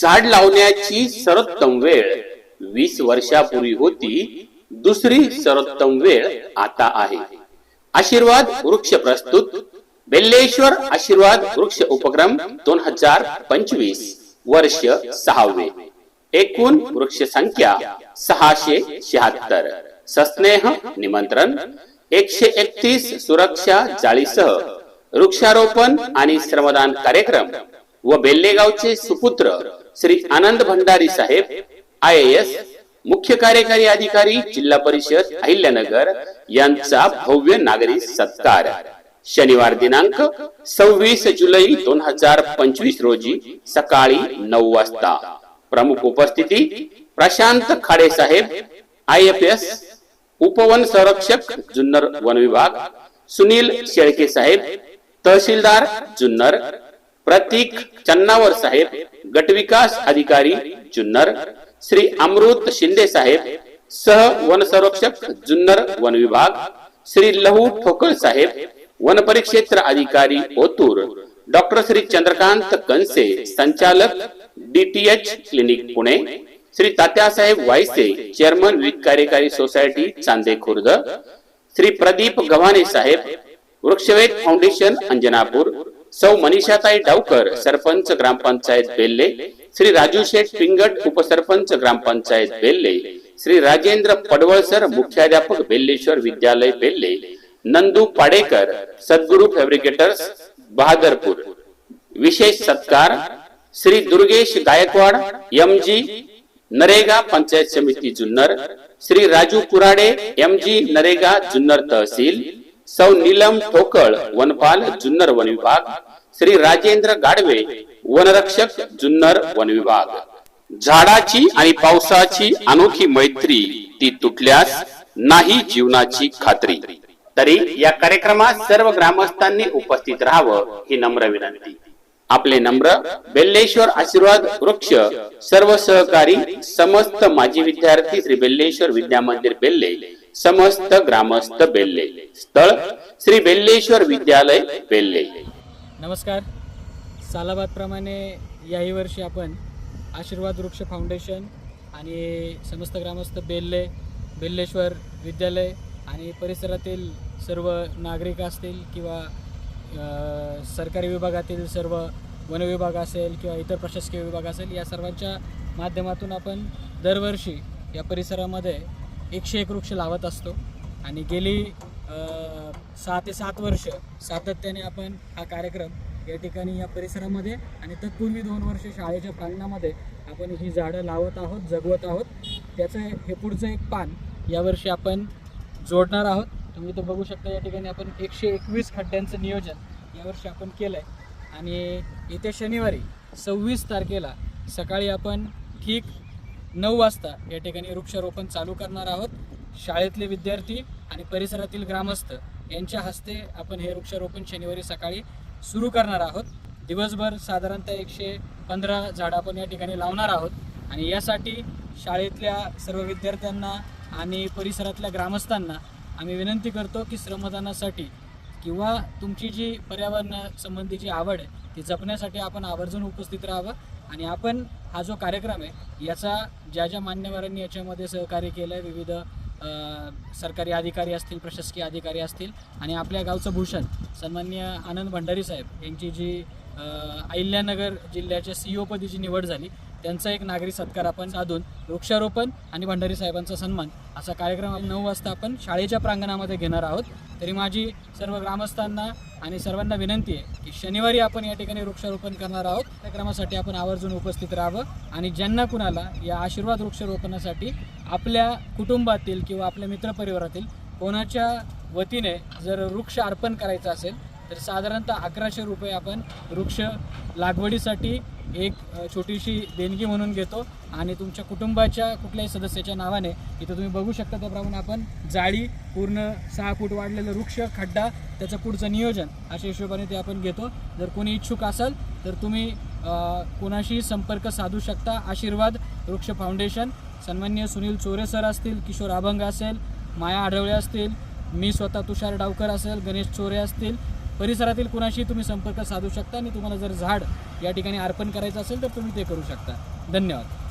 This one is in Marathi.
झाड लावण्याची सर्वोत्तम वेळ 20 वर्षापूर्वी होती, दुसरी सर्वोत्तम वेळ आता आहे. आशीर्वाद वृक्ष प्रस्तुत बेल्लेश्वर आशीर्वाद वृक्ष उपक्रम 2025 वर्ष 6वे. एकूण वृक्ष संख्या 676. सस्नेह निमंत्रण 131 सुरक्षा जाळीसह वृक्षारोपण आणि श्रमदान कार्यक्रम व बेल्लेगावचे सुपुत्र श्री आनंद भंडारी साहेब IAS मुख्य कार्यकारी अधिकारी जिल्हा परिषद अहिल्यानगर यांचा भव्य नागरी सत्कार शनिवार दिनांक 26 जुलै 2025 रोजी सकाळी 9 वाजता. प्रमुख उपस्थिती प्रशांत खाडे साहेब IFS उपवन संरक्षक जुन्नर वन विभाग, सुनील शेळके साहेब तहसीलदार जुन्नर, प्रतीक चन्नावर साहेब गटविकास अधिकारी जुन्नर, श्री अमृत शिंदे साहेब सह वन संरक्षक जुन्नर वन विभाग, श्री लहू ठोकळ साहेब वन परिक्षेत्र अधिकारी ओतूर, डॉक्टर श्री चंद्रकांत कंसे संचालक DTH clinic Pune, Shri Tatyasaheb vice chairman विविध कार्यकारी सोसायटी चांदे खुर्द, श्री प्रदीप गव्हाणे साहेब वृक्षवेध फाउंडेशन अंजनापूर, सौ मनीषाताई डावकर सरपंच ग्रामपंचायत बेल्ले, श्री राजू शेठ पिंगट उपसरपंच ग्रामपंचायत बेल्ले, श्री राजेंद्र पडवळसर मुख्याध्यापक बेल्लेश्वर विद्यालय बेल्ले, नंदू पाडेकर सद्गुरु फॅब्रिकेटर्स बहादरपूर. विशेष सत्कार श्री दुर्गेश गायकवाड MG नरेगा पंचायत समिती जुन्नर, श्री राजू कुराडे MG नरेगा जुन्नर तहसील, सौ नीलम ठोकळ वनपाल जुन्नर वन विभाग, श्री राजेंद्र गाडवे वनरक्षक जुन्नर वन विभाग. झाडाची आणि पावसाची अनोखी मैत्री ती तुटल्यास नाही जीवनाची खात्री. तरी या कार्यक्रमात सर्व ग्रामस्थांनी उपस्थित राहावं ही नम्र विनंती. आपले नम्र बेल्लेश्वर आशीर्वाद वृक्ष सर्व सहकारी समस्त माजी विद्यार्थी श्री बेल्लेश्वर विद्या मंदिर बेल्ले, समस्त ग्रामस्थ बेल्ले. स्थळ श्री बेल्लेश्वर विद्यालय बेल्ले. नमस्कार. सालाबाद प्रमाणे याही वर्षी आपण आशीर्वाद वृक्ष फाउंडेशन आणि समस्त ग्रामस्थ बेल्ले, बेल्लेश्वर विद्यालय आणि परिसरातील सर्व नागरिक असतील किंवा सरकारी विभागातील सर्व वन विभाग असेल किंवा इतर प्रशासकीय विभाग असेल, या सर्वांच्या माध्यमातून आपण दरवर्षी या परिसरामध्ये 101 वृक्ष लावत असतो. आणि गेली 6 ते 7 वर्ष सातत्याने आपण हा कार्यक्रम या ठिकाणी या परिसरामध्ये आणि तत्पूर्वी 2 वर्ष शाळेच्या प्रांगणामध्ये आपण ही झाडं लावत आहोत, जगवत आहोत. त्याचं हे पुढचं एक पान यावर्षी आपण जोडणार आहोत. तुम्ही तर बघू शकता या ठिकाणी आपण 121 खड्ड्यांचं नियोजन यावर्षी आपण केलं आहे. आणि येत्या शनिवारी 26 तारखेला सकाळी आपण ठीक 9 वाजता या ठिकाणी वृक्षारोपण चालू करणार आहोत. शाळेतले विद्यार्थी आणि परिसरातील ग्रामस्थ यांच्या हस्ते आपण हे वृक्षारोपण शनिवारी सकाळी सुरू करणार आहोत. दिवसभर साधारणतः 115 झाडं आपण या ठिकाणी लावणार आहोत. आणि यासाठी शाळेतल्या सर्व विद्यार्थ्यांना आणि परिसरातल्या ग्रामस्थांना आम्ही विनंती करतो की श्रमदानासाठी किंवा तुमची जी पर्यावरणासंबंधीची आवड आहे ती जपण्यासाठी आपण आवर्जून उपस्थित राहावं. आणि आपण हा जो कार्यक्रम आहे याचा ज्या मान्यवरांनी याच्यामध्ये सहकार्य केलं आहे, विविध सरकारी अधिकारी असतील, प्रशासकीय अधिकारी असतील आणि आपल्या गावचं भूषण सन्माननीय आनंद भंडारी साहेब यांची जी अहिल्यानगर जिल्ह्याच्या CEO पदीची निवड झाली, त्यांचा एक नागरी सत्कार आपण साधून वृक्षारोपण आणि भंडारी साहेबांचा सन्मान असा कार्यक्रम 9 वाजता आपण शाळेच्या प्रांगणामध्ये घेणार आहोत. तरी माझी सर्व ग्रामस्थांना आणि सर्वांना विनंती आहे की शनिवारी आपण या ठिकाणी वृक्षारोपण करणार आहोत. कार्यक्रमासाठी आपण आवर्जून उपस्थित राहावं. आणि ज्यांना कुणाला या आशीर्वाद वृक्षारोपणासाठी आपल्या कुटुंबातील किंवा आपल्या मित्रपरिवारातील कोणाच्या वतीने जर वृक्ष अर्पण करायचं असेल तर साधारणतः 1100 रुपये आपण वृक्ष लागवडीसाठी एक छोटीशी देणगी म्हणून घेतो. आणि तुमच्या कुटुंबाच्या कुठल्याही सदस्याच्या नावाने इथं तुम्ही बघू शकता त्याप्रमाणे आपण जाळी, पूर्ण 6 फूट वाढलेलं वृक्ष, खड्डा, त्याचं पुढचं नियोजन अशा हिशोबाने ते आपण घेतो. जर कोणी इच्छुक असाल तर तुम्ही कोणाशी संपर्क साधू शकता. आशीर्वाद वृक्ष फाउंडेशन सन्माननीय सुनील चोरे सर असतील, किशोर अभंग असेल, माया आढळळे असतील, मी स्वतः तुषार डावकर असेल, गणेश चोरे असतील, परिसरातील कुणाशी तुम्ही संपर्क साधू शकता. आणि तुम्हाला जर झाड या ठिकाणी अर्पण करायचं असेल तर तुम्ही ते करू शकता. धन्यवाद.